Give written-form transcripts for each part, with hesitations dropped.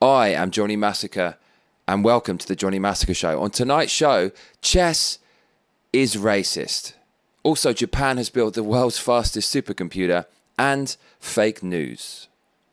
I am Johnny Massacre, and welcome to the Johnny Massacre Show. On tonight's show, chess is racist. Also, Japan has built the world's fastest supercomputer, and fake news.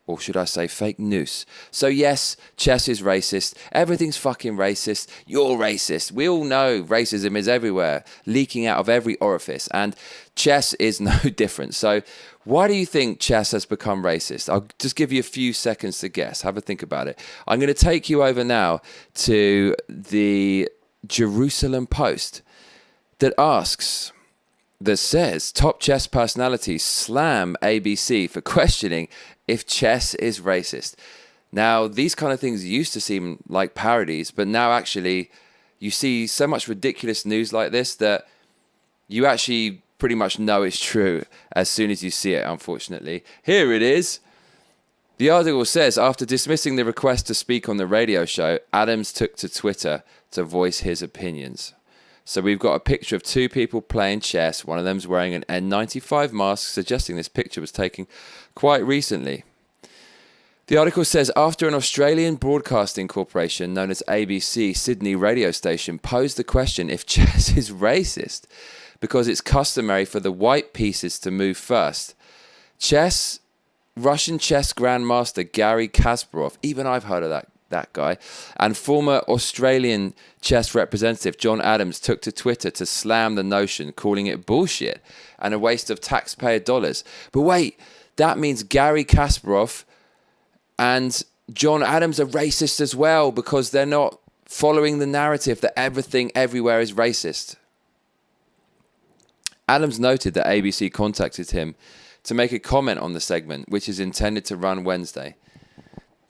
Or should I say fake noose? So yes, chess is racist. Everything's fucking racist. You're racist. We all know racism is everywhere, leaking out of every orifice. And chess is no different. So why do you think chess has become racist? I'll just give you a few seconds to guess. Have a think about it. I'm going to take you over now to the Jerusalem Post that says top chess personalities slam ABC for questioning if chess is racist. Now, these kind of things used to seem like parodies, but now actually you see so much ridiculous news like this that you actually pretty much know it's true as soon as you see it, unfortunately. Here it is. The article says, after dismissing the request to speak on the radio show, Adams took to Twitter to voice his opinions. So we've got a picture of two people playing chess. One of them's wearing an N95 mask, suggesting this picture was taken quite recently. The article says, after an Australian broadcasting corporation known as ABC Sydney radio station posed the question if chess is racist because it's customary for the white pieces to move first. Russian chess grandmaster Garry Kasparov, even I've heard of that guy, and former Australian chess representative John Adams took to Twitter to slam the notion, calling it bullshit and a waste of taxpayer dollars. But wait, that means Garry Kasparov and John Adams are racist as well because they're not following the narrative that everything everywhere is racist. Adams noted that ABC contacted him to make a comment on the segment, which is intended to run Wednesday.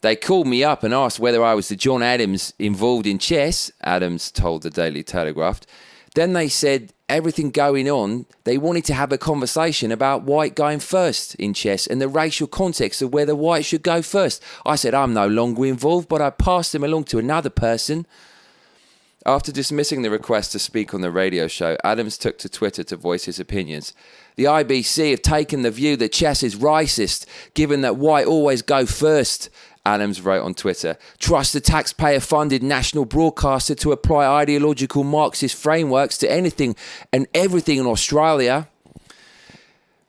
They called me up and asked whether I was the John Adams involved in chess, Adams told the Daily Telegraph. Then they said everything going on, they wanted to have a conversation about white going first in chess and the racial context of whether white should go first. I said I'm no longer involved, but I passed them along to another person. After dismissing the request to speak on the radio show, Adams took to Twitter to voice his opinions. The IBC have taken the view that chess is racist, given that white always go first, Adams wrote on Twitter. Trust the taxpayer-funded national broadcaster to apply ideological Marxist frameworks to anything and everything in Australia.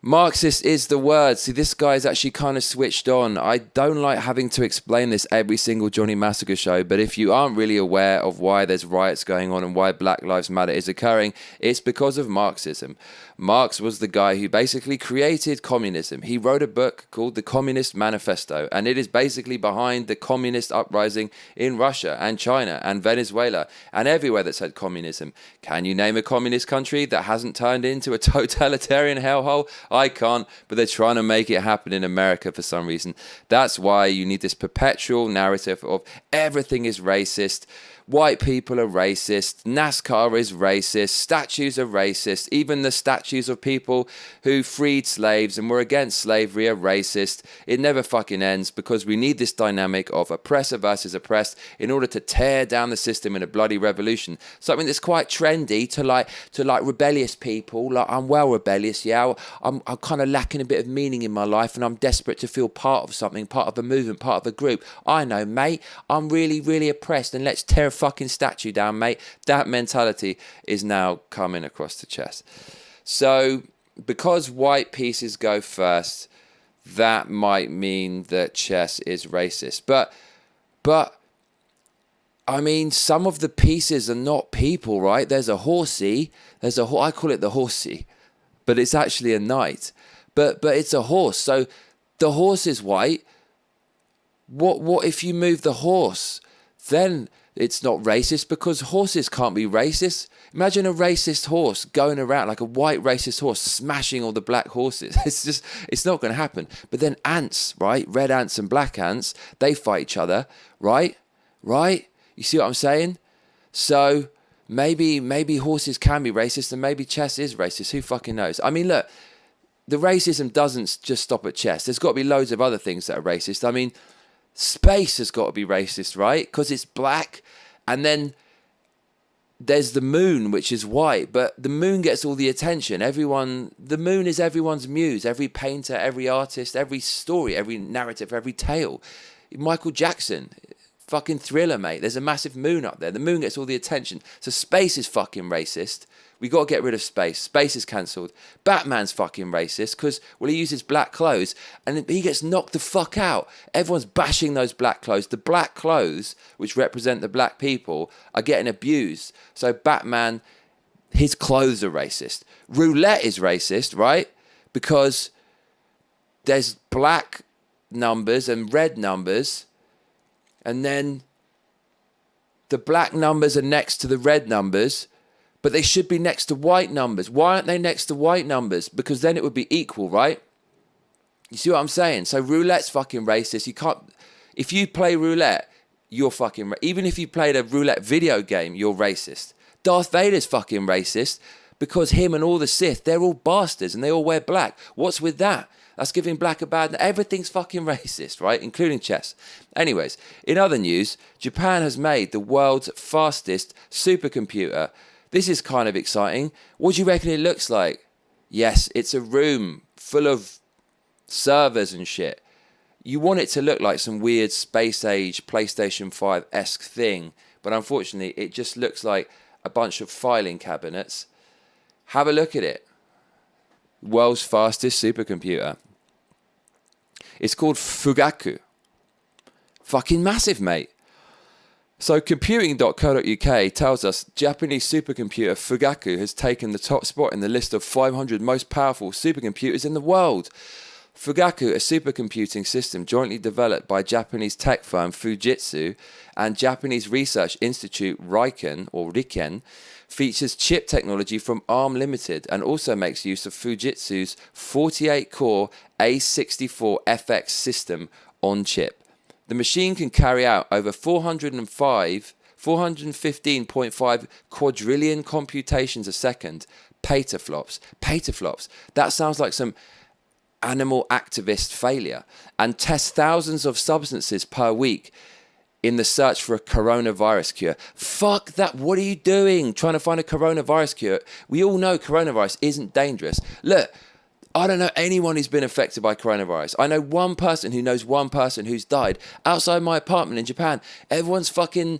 Marxist is the word. See, this guy's actually kind of switched on. I don't like having to explain this every single Johnny Massacre show, but if you aren't really aware of why there's riots going on and why Black Lives Matter is occurring, it's because of Marxism. Marx was the guy who basically created communism. He wrote a book called The Communist Manifesto, and it is basically behind the communist uprising in Russia and China and Venezuela and everywhere that's had communism. Can you name a communist country that hasn't turned into a totalitarian hellhole? I can't, but they're trying to make it happen in America for some reason. That's why you need this perpetual narrative of everything is racist. White people are racist, NASCAR is racist, statues are racist, even the statues of people who freed slaves and were against slavery are racist. It never fucking ends because we need this dynamic of oppressor versus oppressed in order to tear down the system in a bloody revolution. Something that's quite trendy to like rebellious people. Like, I'm well rebellious, yeah. I'm kind of lacking a bit of meaning in my life and I'm desperate to feel part of something, part of a movement, part of a group. I know, mate, I'm really, really oppressed and let's tear a fucking statue down, mate. That mentality is now coming across the chess. So because white pieces go first, that might mean that chess is racist. But I mean, some of the pieces are not people, right? There's a horsey. I call it the horsey, but it's actually a knight. But it's a horse. So the horse is white. What if you move the horse? Then it's not racist because horses can't be racist. Imagine a racist horse going around, like a white racist horse, smashing all the black horses. It's not going to happen. But then ants, right? Red ants and black ants, they fight each other, right? Right? You see what I'm saying? So maybe horses can be racist and maybe chess is racist. Who fucking knows? I mean, look, the racism doesn't just stop at chess. There's got to be loads of other things that are racist. I mean, space has got to be racist, right? Because it's black. And then there's the moon, which is white. But the moon gets all the attention. The moon is everyone's muse. Every painter, every artist, every story, every narrative, every tale. Michael Jackson, fucking Thriller, mate. There's a massive moon up there. The moon gets all the attention. So space is fucking racist. We got to get rid of space. Space is cancelled. Batman's fucking racist because, well, he uses black clothes and he gets knocked the fuck out. Everyone's bashing those black clothes. The black clothes, which represent the black people, are getting abused. So Batman, his clothes are racist. Roulette is racist, right? Because there's black numbers and red numbers, and then the black numbers are next to the red numbers, but they should be next to white numbers. Why aren't they next to white numbers? Because then it would be equal, right? You see what I'm saying? So roulette's fucking racist. You can't... If you play roulette, you're fucking... Even if you played a roulette video game, you're racist. Darth Vader's fucking racist because him and all the Sith, they're all bastards and they all wear black. What's with that? That's giving black a bad... Everything's fucking racist, right? Including chess. Anyways, in other news, Japan has made the world's fastest supercomputer. This is kind of exciting. What do you reckon it looks like? Yes, it's a room full of servers and shit. You want it to look like some weird space age PlayStation 5-esque thing, but unfortunately it just looks like a bunch of filing cabinets. Have a look at it. World's fastest supercomputer. It's called Fugaku. Fucking massive, mate. So computing.co.uk tells us Japanese supercomputer Fugaku has taken the top spot in the list of 500 most powerful supercomputers in the world. Fugaku, a supercomputing system jointly developed by Japanese tech firm Fujitsu and Japanese research institute Riken, features chip technology from ARM Limited and also makes use of Fujitsu's 48-core A64FX system on chip. The machine can carry out over 415.5 quadrillion computations a second. Petaflops. Petaflops. That sounds like some animal activist failure. And test thousands of substances per week in the search for a coronavirus cure. Fuck that. What are you doing? Trying to find a coronavirus cure? We all know coronavirus isn't dangerous. Look, I don't know anyone who's been affected by coronavirus. I know one person who knows one person who's died. Outside my apartment in Japan, everyone's fucking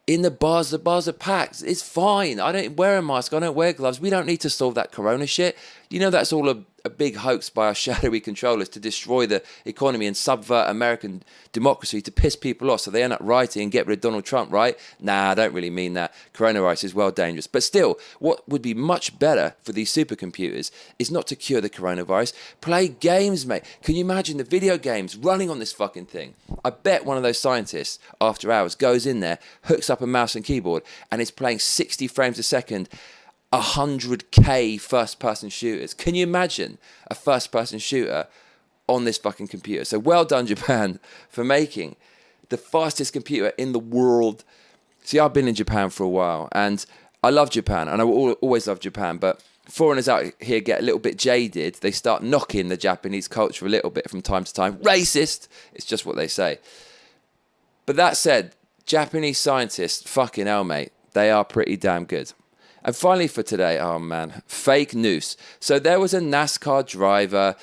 in the bars are packed. It's fine. I don't wear a mask. I don't wear gloves. We don't need to solve that corona shit. You know that's all a big hoax by our shadowy controllers to destroy the economy and subvert American democracy to piss people off so they end up rioting and get rid of Donald Trump, right? Nah, I don't really mean that. Coronavirus is well dangerous. But still, what would be much better for these supercomputers is not to cure the coronavirus. Play games, mate. Can you imagine the video games running on this fucking thing? I bet one of those scientists, after hours, goes in there, hooks up a mouse and keyboard, and is playing 60 frames a second 100k first-person shooters. Can you imagine a first-person shooter on this fucking computer? So well done, Japan, for making the fastest computer in the world. See, I've been in Japan for a while, and I love Japan, and I will always love Japan, but foreigners out here get a little bit jaded. They start knocking the Japanese culture a little bit from time to time. Racist! It's just what they say. But that said, Japanese scientists, fucking hell, mate, they are pretty damn good. And finally for today, oh man, fake noose. So there was a NASCAR driver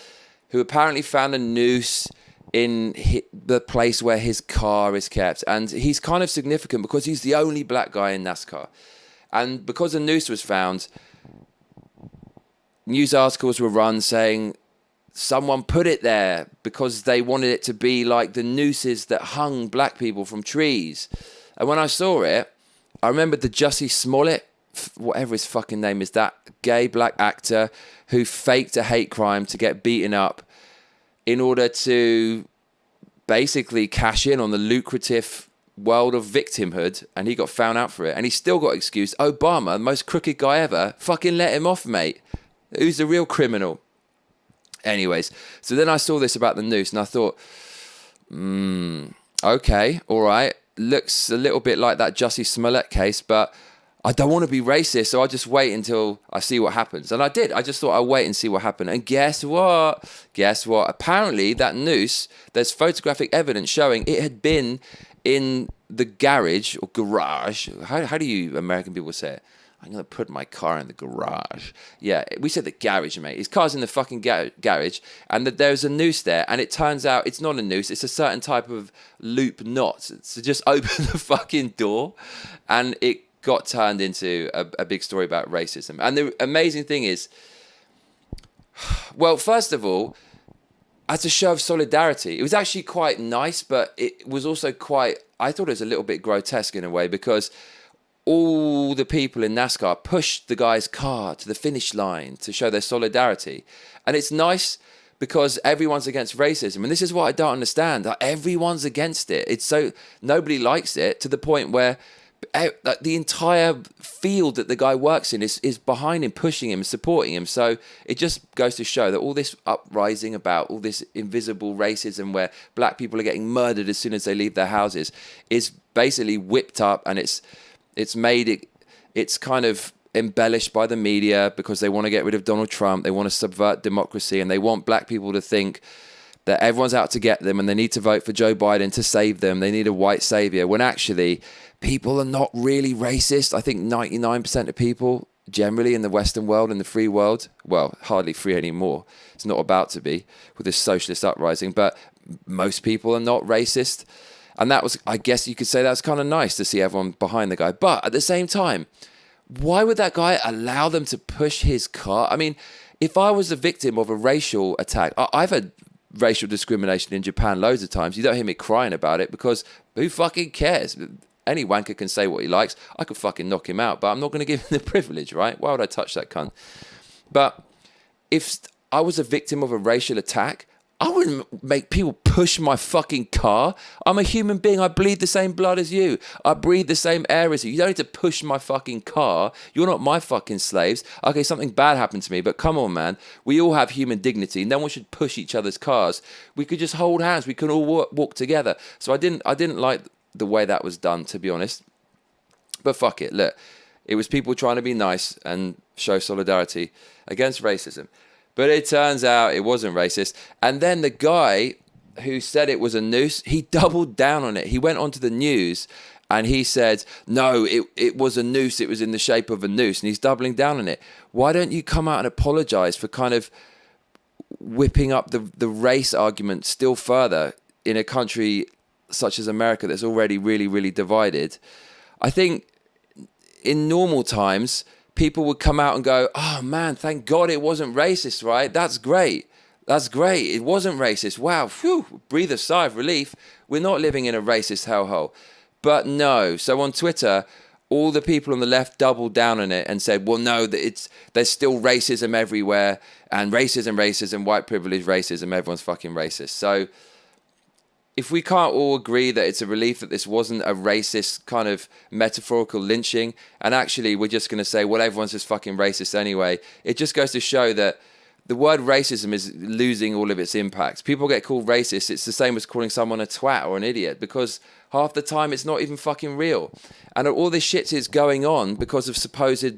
who apparently found a noose in the place where his car is kept. And he's kind of significant because he's the only black guy in NASCAR. And because a noose was found, news articles were run saying someone put it there because they wanted it to be like the nooses that hung black people from trees. And when I saw it, I remembered the Jussie Smollett, whatever his fucking name is, that gay black actor who faked a hate crime to get beaten up in order to basically cash in on the lucrative world of victimhood, and he got found out for it, and he still got excused. Obama, the most crooked guy ever, fucking let him off, mate. Who's the real criminal? Anyways, so then I saw this about the noose, and I thought, okay, all right, looks a little bit like that Jussie Smollett case, but I don't want to be racist, so I'll just wait until I see what happens. And I did. I just thought I'll wait and see what happened. And guess what? Guess what? Apparently, that noose, there's photographic evidence showing it had been in the garage or garage. How do you American people say it? I'm going to put my car in the garage. Yeah, we said the garage, mate. His car's in the fucking garage, and there's a noose there, and it turns out it's not a noose. It's a certain type of loop knot. So just open the fucking door, and it got turned into a big story about racism. And the amazing thing is, well, first of all, as a show of solidarity, it was actually quite nice, but it was also quite, I thought it was a little bit grotesque in a way, because all the people in NASCAR pushed the guy's car to the finish line to show their solidarity. And it's nice because everyone's against racism. And this is what I don't understand. Like, everyone's against it. It's so, nobody likes it, to the point where the entire field that the guy works in is behind him, pushing him, supporting him. So it just goes to show that all this uprising about all this invisible racism, where black people are getting murdered as soon as they leave their houses, is basically whipped up, and it's kind of embellished by the media because they want to get rid of Donald Trump. They want to subvert democracy, and they want black people to think that everyone's out to get them and they need to vote for Joe Biden to save them. They need a white savior, when actually people are not really racist. I think 99% of people generally in the Western world, in the free world, well, hardly free anymore. It's not about to be with this socialist uprising, but most people are not racist. And that was, I guess you could say, that's kind of nice to see everyone behind the guy. But at the same time, why would that guy allow them to push his car? I mean, if I was a victim of a racial attack, I've had racial discrimination in Japan loads of times. You don't hear me crying about it, because who fucking cares? Any wanker can say what he likes. I could fucking knock him out, but I'm not going to give him the privilege, right? Why would I touch that cunt? But if I was a victim of a racial attack, I wouldn't make people push my fucking car. I'm a human being. I bleed the same blood as you. I breathe the same air as you. You don't need to push my fucking car. You're not my fucking slaves. Okay, something bad happened to me, but come on, man. We all have human dignity. No one should push each other's cars. We could just hold hands. We could all walk together. So I didn't like the way that was done, to be honest. But fuck it. Look, it was people trying to be nice and show solidarity against racism. But it turns out it wasn't racist. And then the guy who said it was a noose, he doubled down on it. He went onto the news and he said, no, it was a noose. It was in the shape of a noose. And he's doubling down on it. Why don't you come out and apologize for kind of whipping up the race argument still further in a country such as America that's already really, really divided? I think in normal times, people would come out and go, oh man, thank God it wasn't racist, right? That's great. That's great. It wasn't racist. Wow. Phew. Breathe a sigh of relief. We're not living in a racist hellhole. But no. So on Twitter, all the people on the left doubled down on it and said, well, no, there's still racism everywhere, and racism, white privilege, racism, everyone's fucking racist. So if we can't all agree that it's a relief that this wasn't a racist kind of metaphorical lynching, and actually we're just going to say, well, everyone's just fucking racist anyway, it just goes to show that the word racism is losing all of its impact. People get called racist. It's the same as calling someone a twat or an idiot, because half the time it's not even fucking real. And all this shit is going on because of supposed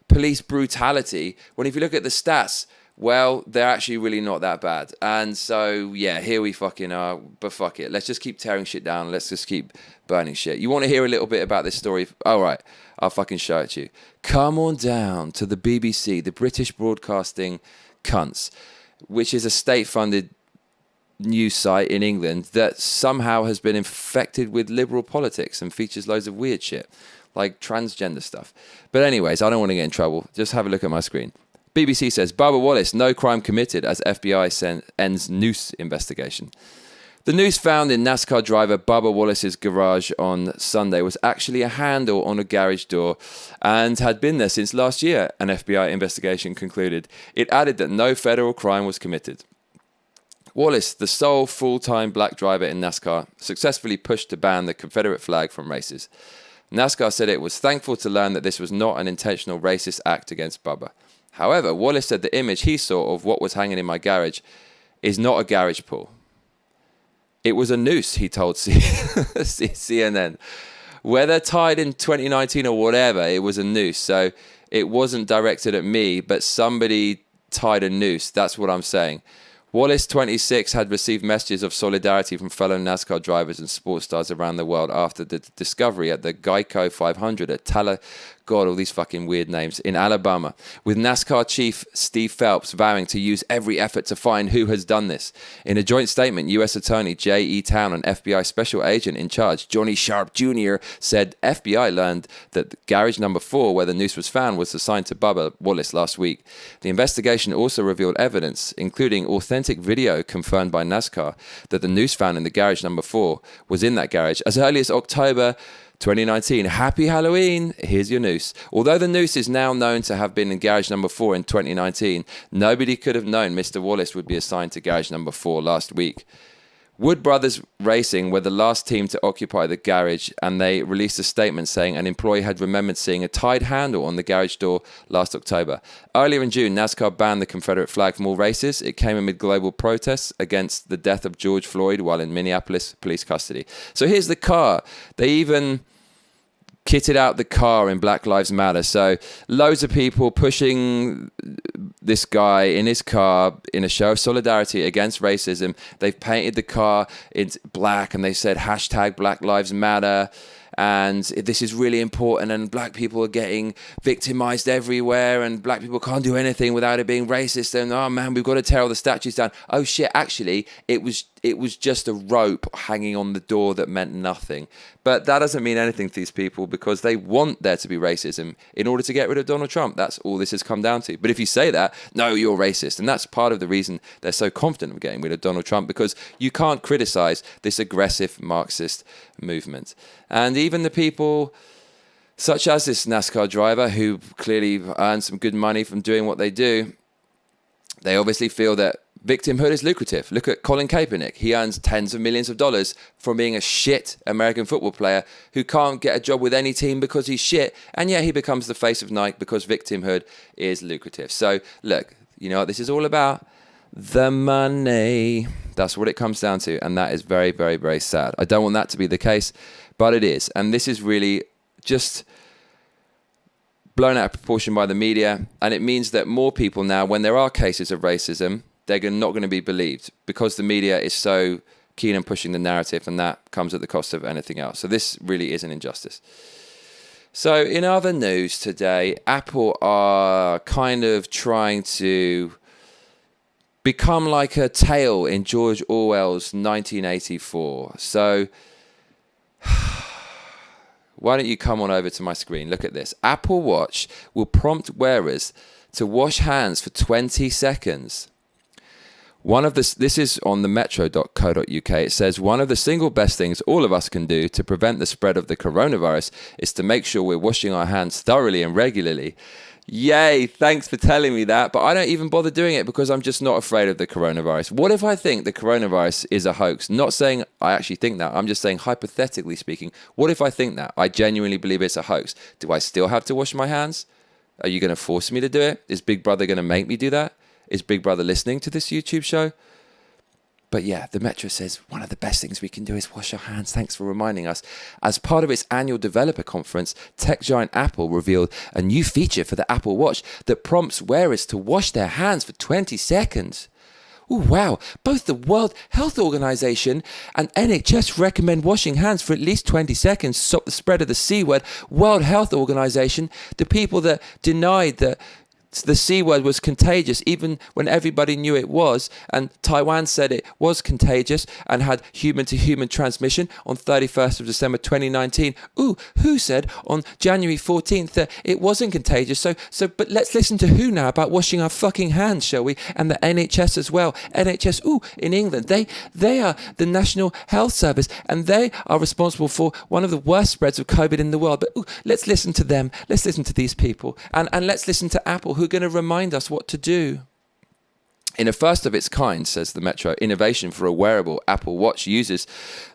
police brutality, when if you look at the stats, well, they're actually really not that bad. And so, yeah, here we fucking are. But fuck it. Let's just keep tearing shit down. Let's just keep burning shit. You want to hear a little bit about this story? All right. I'll fucking show it to you. Come on down to the BBC, the British Broadcasting Cunts, which is a state-funded news site in England that somehow has been infected with liberal politics and features loads of weird shit, like transgender stuff. But anyways, I don't want to get in trouble. Just have a look at my screen. BBC says, Bubba Wallace, no crime committed as FBI ends noose investigation. The noose found in NASCAR driver Bubba Wallace's garage on Sunday was actually a handle on a garage door and had been there since last year, an FBI investigation concluded. It added that no federal crime was committed. Wallace, the sole full-time black driver in NASCAR, successfully pushed to ban the Confederate flag from races. NASCAR said it was thankful to learn that this was not an intentional racist act against Bubba. However, Wallace said the image he saw of what was hanging in my garage is not a garage pull. It was a noose, he told CNN. Whether tied in 2019 or whatever, it was a noose. So it wasn't directed at me, but somebody tied a noose. That's what I'm saying. Wallace, 26, had received messages of solidarity from fellow NASCAR drivers and sports stars around the world after the discovery at the Geico 500 at God, all these fucking weird names, in Alabama, with NASCAR chief Steve Phelps vowing to use every effort to find who has done this. In a joint statement, U.S. Attorney J.E. Town and FBI Special Agent in charge, Johnny Sharp Jr., said FBI learned that garage number 4, where the noose was found, was assigned to Bubba Wallace last week. The investigation also revealed evidence, including authentic video confirmed by NASCAR, that the noose found in the garage number 4 was in that garage as early as October 2019. Happy Halloween. Here's your noose. Although the noose is now known to have been in garage number 4 in 2019, nobody could have known Mr. Wallace would be assigned to garage number 4 last week. Wood Brothers Racing were the last team to occupy the garage, and they released a statement saying an employee had remembered seeing a tied handle on the garage door last October. Earlier in June, NASCAR banned the Confederate flag from all races. It came amid global protests against the death of George Floyd while in Minneapolis police custody. So here's the car. They even kitted out the car in Black Lives Matter. So loads of people pushing this guy in his car in a show of solidarity against racism. They've painted the car in black and they said hashtag Black Lives Matter. And this is really important, and black people are getting victimized everywhere, and black people can't do anything without it being racist. And oh man, we've got to tear all the statues down. Oh shit, actually, it was just a rope hanging on the door that meant nothing. But that doesn't mean anything to these people because they want there to be racism in order to get rid of Donald Trump. That's all this has come down to. But if you say that, no, you're racist. And that's part of the reason they're so confident of getting rid of Donald Trump, because you can't criticize this aggressive Marxist movement. And even the people such as this NASCAR driver who clearly earn some good money from doing what they do, they obviously feel that victimhood is lucrative. Look at Colin Kaepernick. He earns tens of millions of dollars from being a shit American football player who can't get a job with any team because he's shit. And yet he becomes the face of Nike because victimhood is lucrative. So look, you know what this is all about? The money. That's what it comes down to. And that is very, very, very sad. I don't want that to be the case, but it is. And this is really just blown out of proportion by the media. And it means that more people now, when there are cases of racism, they're not going to be believed because the media is so keen on pushing the narrative, and that comes at the cost of anything else. So this really is an injustice. So in other news today, Apple are kind of trying to become like a tale in George Orwell's 1984. So why don't you come on over to my screen? Look at this. Apple Watch will prompt wearers to wash hands for 20 seconds. This is on the metro.co.uk. It says, one of the single best things all of us can do to prevent the spread of the coronavirus is to make sure we're washing our hands thoroughly and regularly. Yay, thanks for telling me that, but I don't even bother doing it because I'm just not afraid of the coronavirus. What if I think the coronavirus is a hoax? Not saying I actually think that. I'm just saying, hypothetically speaking, what if I think that? I genuinely believe it's a hoax. Do I still have to wash my hands? Are you going to force me to do it? Is Big Brother going to make me do that? Is Big Brother listening to this YouTube show? But yeah, the Metro says one of the best things we can do is wash our hands. Thanks for reminding us. As part of its annual developer conference, tech giant Apple revealed a new feature for the Apple Watch that prompts wearers to wash their hands for 20 seconds. Oh, wow. Both the World Health Organization and NHS recommend washing hands for at least 20 seconds to stop the spread of the C word. World Health Organization, the people that denied that the C word was contagious even when everybody knew it was, and Taiwan said it was contagious and had human-to-human transmission on 31st of December 2019. Ooh, WHO said on January 14th that it wasn't contagious. But let's listen to WHO now about washing our fucking hands, shall we? And the NHS as well. NHS, in England, they are the National Health Service, and they are responsible for one of the worst spreads of COVID in the world. But let's listen to them. Let's listen to these people, and let's listen to Apple, who are going to remind us what to do. In a first of its kind, says the Metro, innovation for a wearable Apple Watch uses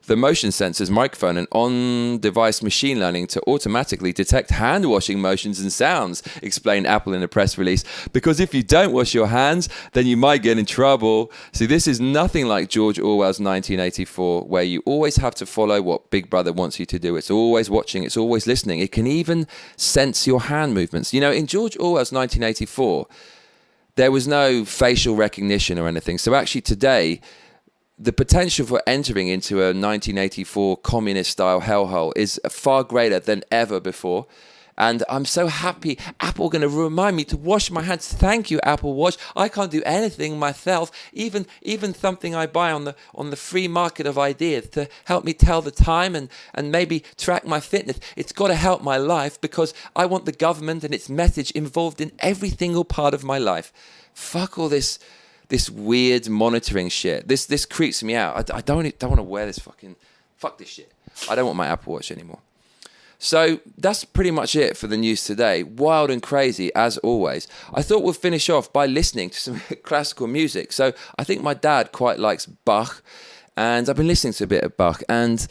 the motion sensor's microphone and on-device machine learning to automatically detect hand-washing motions and sounds, explained Apple in a press release. Because if you don't wash your hands, then you might get in trouble. See, this is nothing like George Orwell's 1984, where you always have to follow what Big Brother wants you to do. It's always watching, it's always listening. It can even sense your hand movements. You know, in George Orwell's 1984, there was no facial recognition or anything. So actually today, the potential for entering into a 1984 communist-style hellhole is far greater than ever before. And I'm so happy Apple going to remind me to wash my hands. Thank you, Apple Watch. I can't do anything myself, even something I buy on the free market of ideas to help me tell the time and maybe track my fitness. It's got to help my life because I want the government and its message involved in every single part of my life. Fuck all this weird monitoring shit. This creeps me out. I don't want to wear this fucking... Fuck this shit. I don't want my Apple Watch anymore. So that's pretty much it for the news today. Wild and crazy, as always. I thought we'll finish off by listening to some classical music. So I think my dad quite likes Bach, and I've been listening to a bit of Bach, and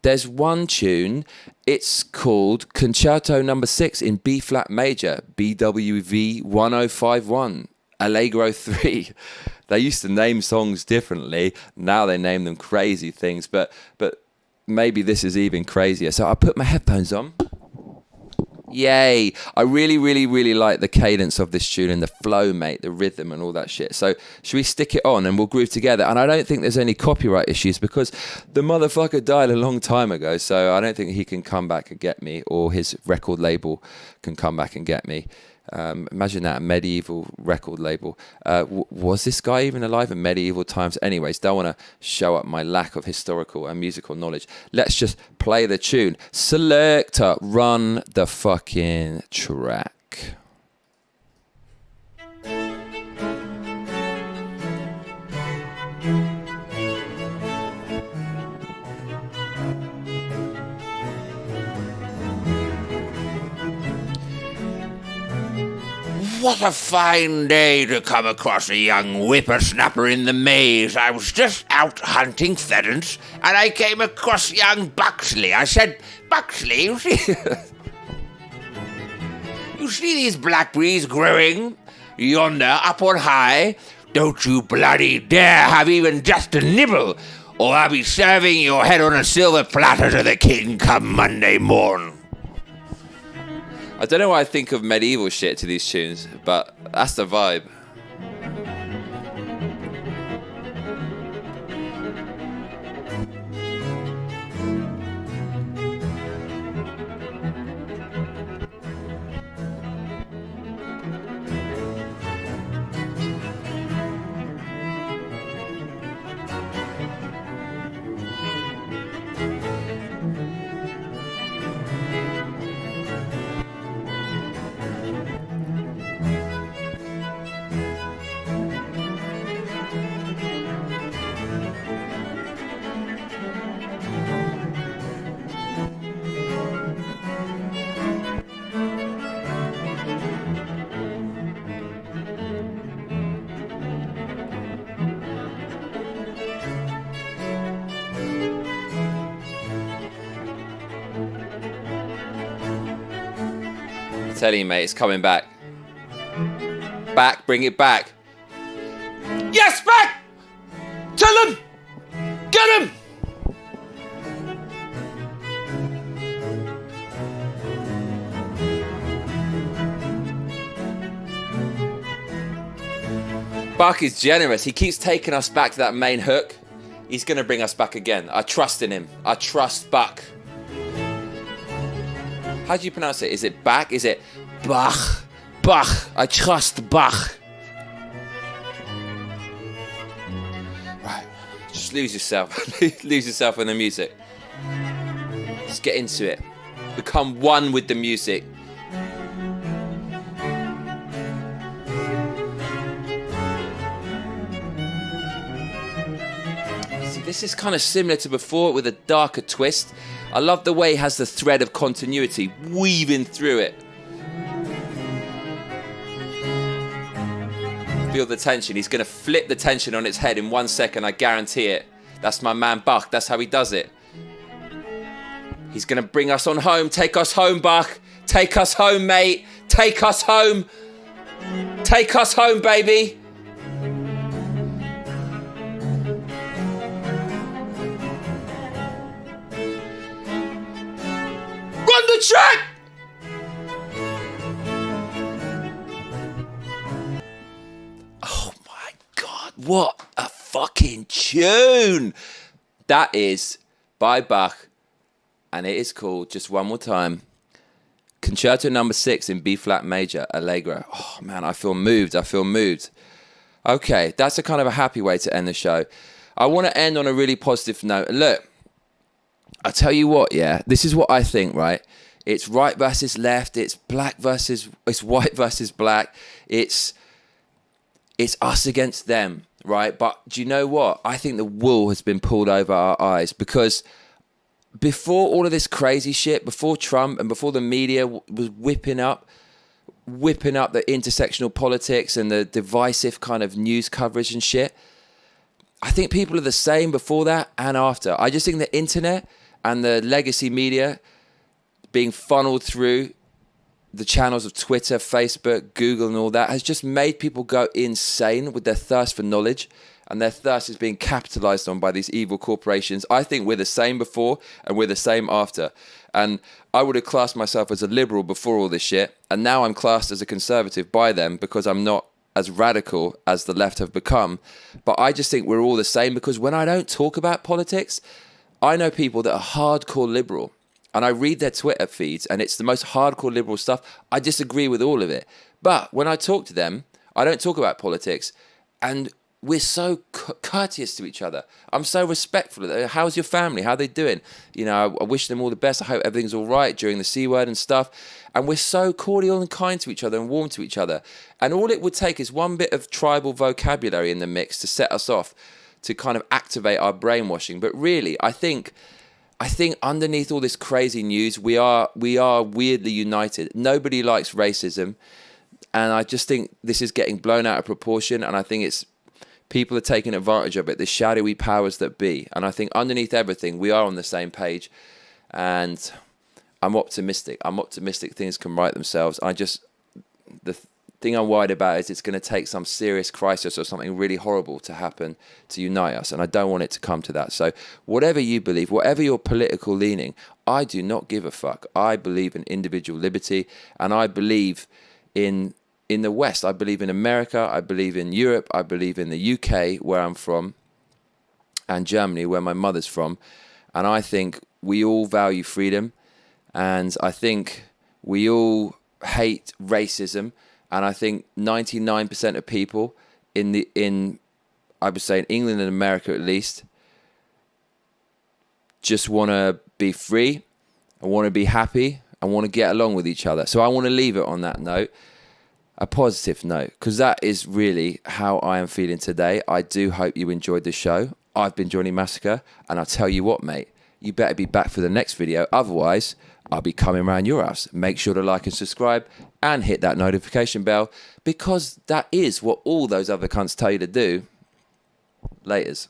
there's one tune. It's called Concerto Number 6 in B-flat major, BWV 1051, Allegro 3. They used to name songs differently. Now they name them crazy things, but maybe this is even crazier. So I put my headphones on. Yay. I really, really, really like the cadence of this tune and the flow, mate, the rhythm and all that shit. So should we stick it on and we'll groove together? And I don't think there's any copyright issues because the motherfucker died a long time ago. So I don't think he can come back and get me, or his record label can come back and get me. Imagine that, a medieval record label. Was this guy even alive in medieval times? Anyways, don't want to show up my lack of historical and musical knowledge. Let's just play the tune. Selector, run the fucking track. What a fine day to come across a young whippersnapper in the maze. I was just out hunting pheasants, and I came across young Buxley. I said, Buxley, you see these blackberries growing yonder up on high? Don't you bloody dare have even just a nibble, or I'll be serving your head on a silver platter to the king come Monday morn. I don't know why I think of medieval shit to these tunes, but that's the vibe. Tell you, mate, it's coming back. Back, bring it back. Yes, back! Tell him! Get him! Buck is generous. He keeps taking us back to that main hook. He's going to bring us back again. I trust in him. I trust Buck. How do you pronounce it? Is it Bach? Is it Bach? Bach. I trust Bach. Right. Just lose yourself. Lose yourself in the music. Just get into it. Become one with the music. See, this is kind of similar to before with a darker twist. I love the way it has the thread of continuity weaving through it. Feel the tension. He's going to flip the tension on its head in 1 second, I guarantee it. That's my man Bach. That's how he does it. He's going to bring us on home. Take us home, Bach. Take us home, mate. Take us home. Take us home, baby. Run the track! Oh my God, what a fucking tune! That is by Bach, and it is called, just one more time, Concerto number 6 in B flat major, Allegro. Oh man, I feel moved. Okay, that's a kind of a happy way to end the show. I want to end on a really positive note. Look, I tell you what, yeah, this is what I think, right? It's right versus left. It's white versus black. It's us against them, right? But do you know what? I think the wool has been pulled over our eyes, because before all of this crazy shit, before Trump and before the media was whipping up the intersectional politics and the divisive kind of news coverage and shit, I think people are the same before that and after. I just think the internet and the legacy media being funneled through the channels of Twitter, Facebook, Google and all that has just made people go insane with their thirst for knowledge, and their thirst is being capitalized on by these evil corporations. I think we're the same before and we're the same after. And I would have classed myself as a liberal before all this shit, and now I'm classed as a conservative by them because I'm not as radical as the left have become. But I just think we're all the same, because when I don't talk about politics, I know people that are hardcore liberal, and I read their Twitter feeds, and it's the most hardcore liberal stuff. I disagree with all of it. But when I talk to them, I don't talk about politics, and we're so courteous to each other. I'm so respectful. How's your family? How are they doing? You know, I wish them all the best. I hope everything's all right during the C word and stuff. And we're so cordial and kind to each other and warm to each other. And all it would take is one bit of tribal vocabulary in the mix to set us off, to kind of activate our brainwashing. But really, I think underneath all this crazy news, we are weirdly united. Nobody likes racism. And I just think this is getting blown out of proportion. And I think people are taking advantage of it, the shadowy powers that be. And I think underneath everything, we are on the same page. And I'm optimistic. Things can right themselves. The thing I'm worried about is it's going to take some serious crisis or something really horrible to happen to unite us. And I don't want it to come to that. So whatever you believe, whatever your political leaning, I do not give a fuck. I believe in individual liberty, and I believe in the West. I believe in America. I believe in Europe. I believe in the UK, where I'm from, and Germany, where my mother's from. And I think we all value freedom. And I think we all hate racism. And I think 99% of people I would say in England and America at least, just want to be free and want to be happy and want to get along with each other. So I want to leave it on that note, a positive note, because that is really how I am feeling today. I do hope you enjoyed the show. I've been Johnny Massacre, and I'll tell you what, mate, you better be back for the next video. Otherwise, I'll be coming around your house. Make sure to like and subscribe and hit that notification bell, because that is what all those other cunts tell you to do. Laters.